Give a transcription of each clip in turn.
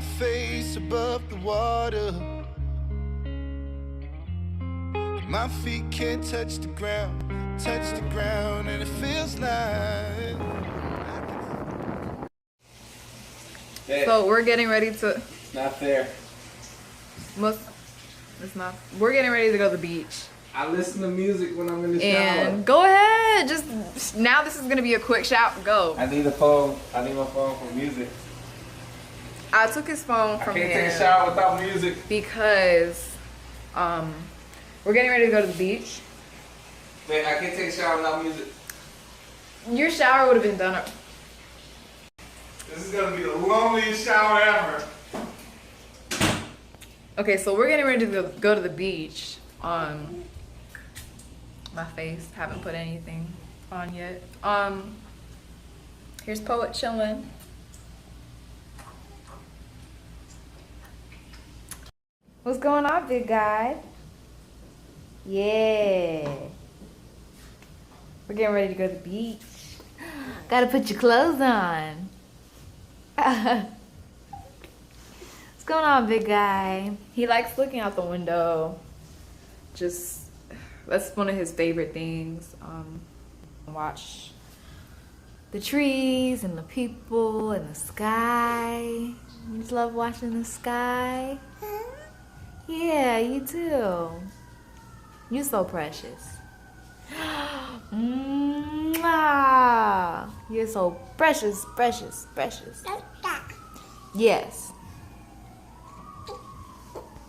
my face above the water. My feet can't touch the ground, and it feels like. So we're getting ready to. It's not fair. It's not. We're getting ready to go to the beach. I listen to music when I'm in the shower. And go ahead. Just now, this is gonna be a quick shout. Go. I need a phone. I need my phone for music. I took his phone from him. I can't take a shower without music Because, we're getting ready to go to the beach. Man, I can't take a shower without music. Your shower would have been done. This is gonna be the loneliest shower ever. Okay, so we're getting ready to go to the beach. My face, haven't put anything on yet. Here's Poet chilling. What's going on, big guy? Yeah. We're getting ready to go to the beach. Gotta put your clothes on. What's going on, big guy? He likes looking out the window. That's one of his favorite things. Watch the trees and the people and the sky. You just love watching the sky. Yeah, you do. You're so precious. Mwah. You're so precious, precious, precious. Yes.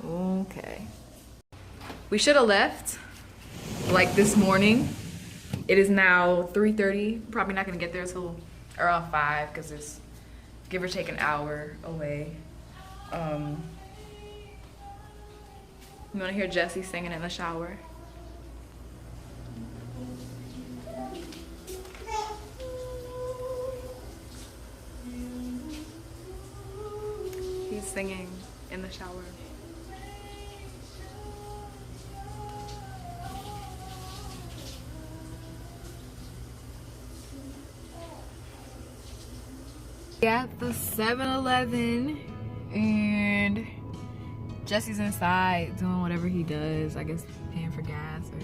Okay. We should have left like this morning. It is now 3:30. Probably not gonna get there till around 5 because it's give or take an hour away. You wanna hear Jesse singing in the shower? He's singing in the shower. At the 7-Eleven and Jesse's inside doing whatever he does, I guess paying for gas or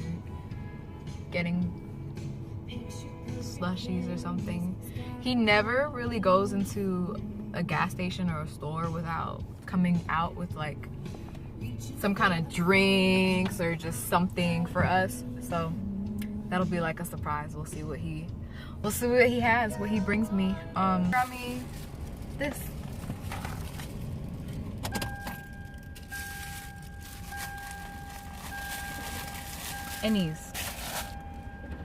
getting slushies or something. He never really goes into a gas station or a store without coming out with like some kind of drinks or just something for us. So that'll be like a surprise. We'll see what he has, what he brings me. Got me this. Annie's.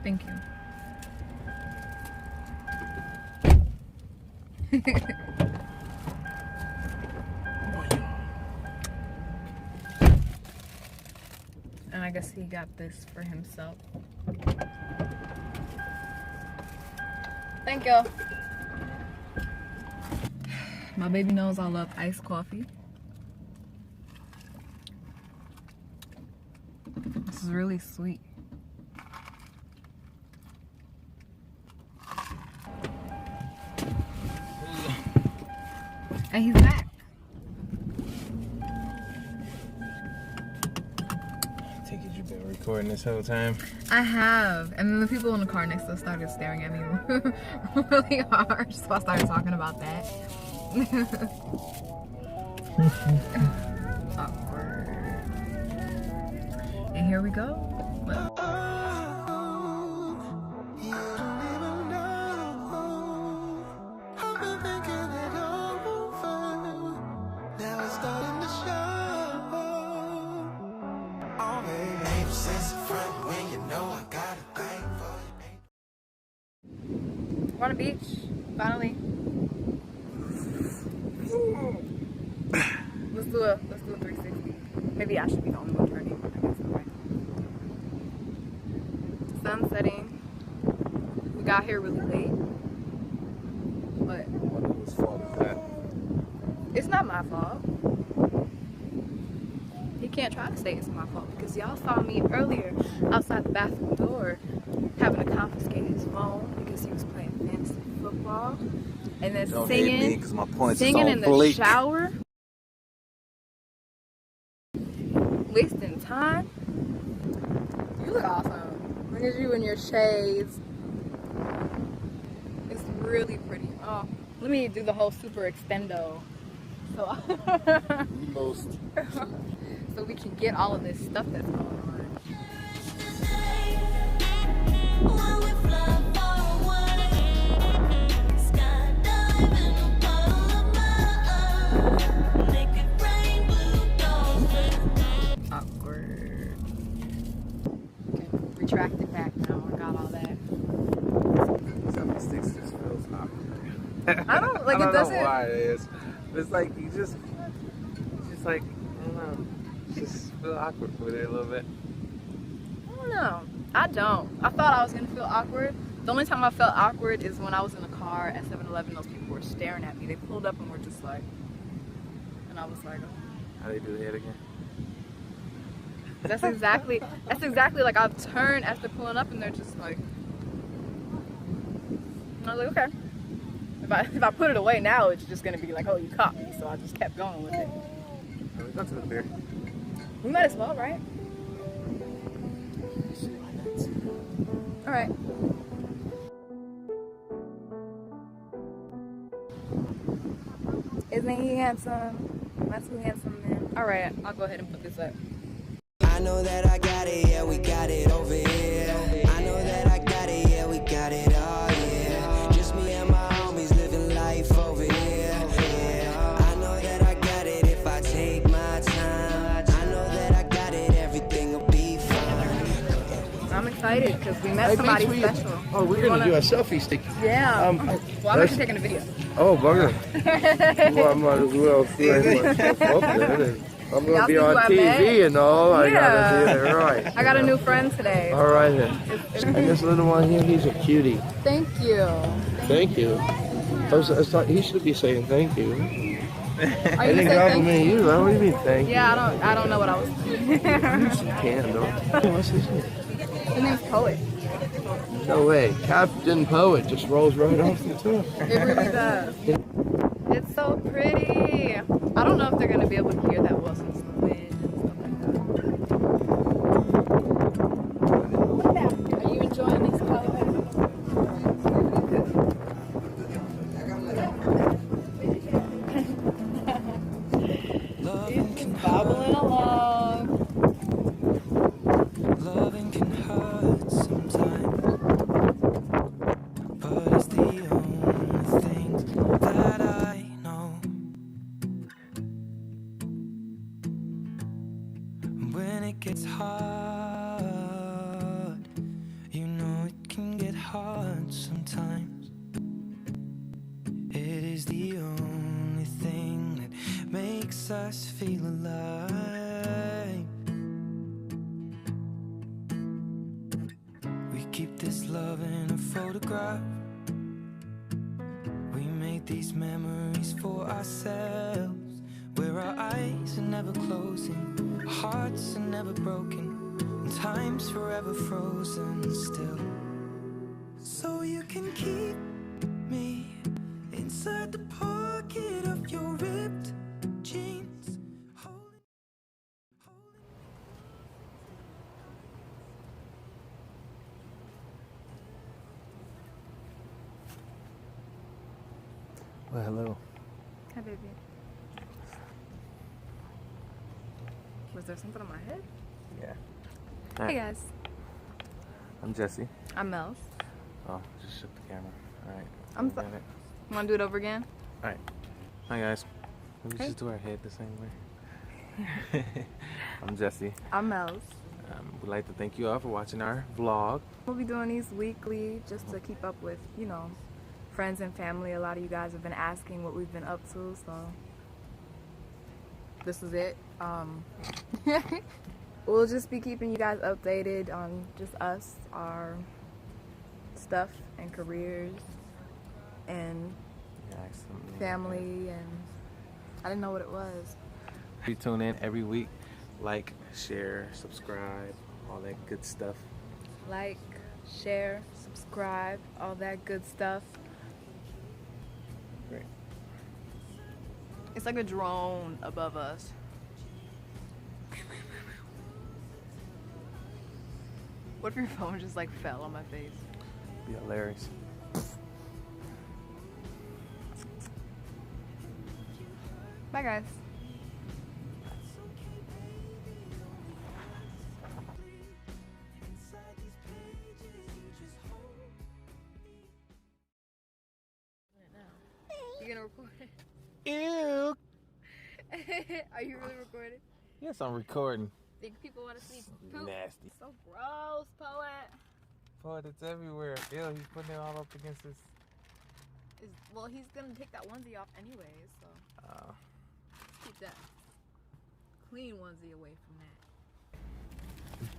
Thank you. And I guess he got this for himself. Thank you. My baby knows I love iced coffee. This is really sweet. And he's back. Take it you've been recording this whole time? I have. And then the people in the car next to us started staring at me really hard. So I started talking about that. Awkward. And here we go. Look. We're on a beach, finally. Let's do a 360. Maybe I should be the only one turning. I guess I'm right. Sun setting. We got here really late. But Whose fault is that? it's not my fault. He can't try to say it's my fault because y'all saw me earlier outside the bathroom door having to confiscate his phone because he was playing fantasy football and then Don't hate me, 'cause my points is singing on in the fleek. shower. wasting time. You look awesome. Look at you in your shades. It's really pretty. Oh, let me do the whole super extendo. So, so we can get all of this stuff that's going on. Awkward. Okay, retract it back now. I got all that. Selfie sticks just feels awkward. I don't like I don't it doesn't. know why it is. It's like you just like, I don't know, just feel awkward with it a little bit. I don't know. I don't. I thought I was gonna feel awkward. The only time I felt awkward is when I was in the car at 7-Eleven. Those people were staring at me. They pulled up and were just like, and I was like, oh. How do you do the head again? That's exactly like I've turned after pulling up and they're just like, and I was like, okay. If I put it away now, it's just gonna be like, oh, you caught me. So I just kept going with it. Let's go to the beer. We might as well, right? All right. Isn't he handsome? That's who handsome man. All right, I'll go ahead and put this up. I know that I got it, yeah, we got it over here. I know that I got it, yeah, we got it all, yeah. Just me and my homies living life over here, yeah. I know that I got it if I take my time. I know that I got it, everything will be fine. I'm excited because we met somebody special. Oh, we're gonna do a selfie stick. Yeah. Well, I'm actually taking a video. Oh, bugger. Well, I might as well throw myself up there. I'm gonna be on TV and all. I gotta do it right. I got a new friend today. All right then. And this little one here, he's a cutie. Thank you. Thank you. He should be saying thank you. Are I didn't compliment you. What do you mean thank you? Yeah, I don't know what I was doing. You can, don't. What's his name? His name's Poet. No way. Captain Poet just rolls right off the tongue. It really does. It's so pretty. I don't know if they're gonna be able to hear that well since the wind and stuff like that. Are you enjoying these colors? It's bobbling along. Loving can hurt sometimes, but it's the only thing that I know. When it gets hard, you know it can get hard sometimes. It is the only thing that makes us feel alive. We keep this love in a photograph. We made these memories for ourselves, where our eyes are never closing, our hearts are never broken, and time's forever frozen still. So you can keep me inside the pocket of your ripped jeans. Well, hello. Hi, baby. Was there something on my head? Yeah. Hey, guys. I'm Jesse. I'm Mellz. Oh, just shook the camera. Alright. I'm so- Want to do it over again? Alright. Hi guys. Let me Hey. just do our head the same way. I'm Jesse. I'm Mellz. We'd like to thank you all for watching our vlog. We'll be doing these weekly just to keep up with, you know, friends and family. A lot of you guys have been asking what we've been up to, so this is it. We'll just be keeping you guys updated on just us, our stuff and careers and family, and I didn't know what it was. You tune in every week. Like, share, subscribe, all that good stuff. Like, share, subscribe, all that good stuff. Great. It's like a drone above us. What if your phone just like fell on my face? Be hilarious. Bye, guys. You gonna record it? Ew. Are you really recording? Yes, I'm recording. Think people want to see poop? Nasty. So gross, poet. Poet, it's everywhere. Ew, he's putting it all up against his. Well, he's gonna take that onesie off anyways, so keep that clean onesie away from that.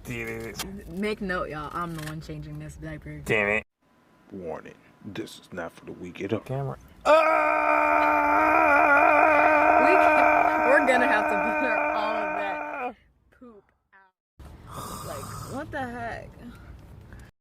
Damn it. Make note, y'all. I'm the one changing this diaper. Damn it. Warning, this is not for the weak. Get up. Camera. We're gonna have to blur all of that poop out. Like, what the heck?